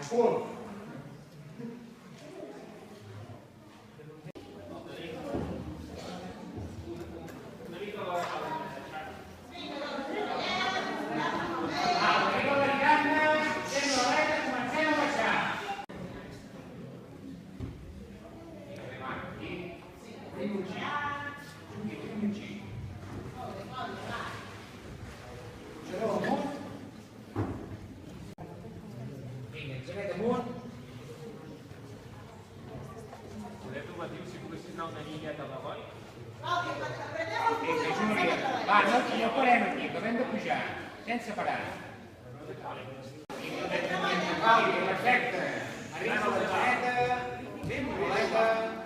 Ancora. Va, no ci giocheremo qui, dovendo pugiare, senza parare. Perfetto, arriva la moneta,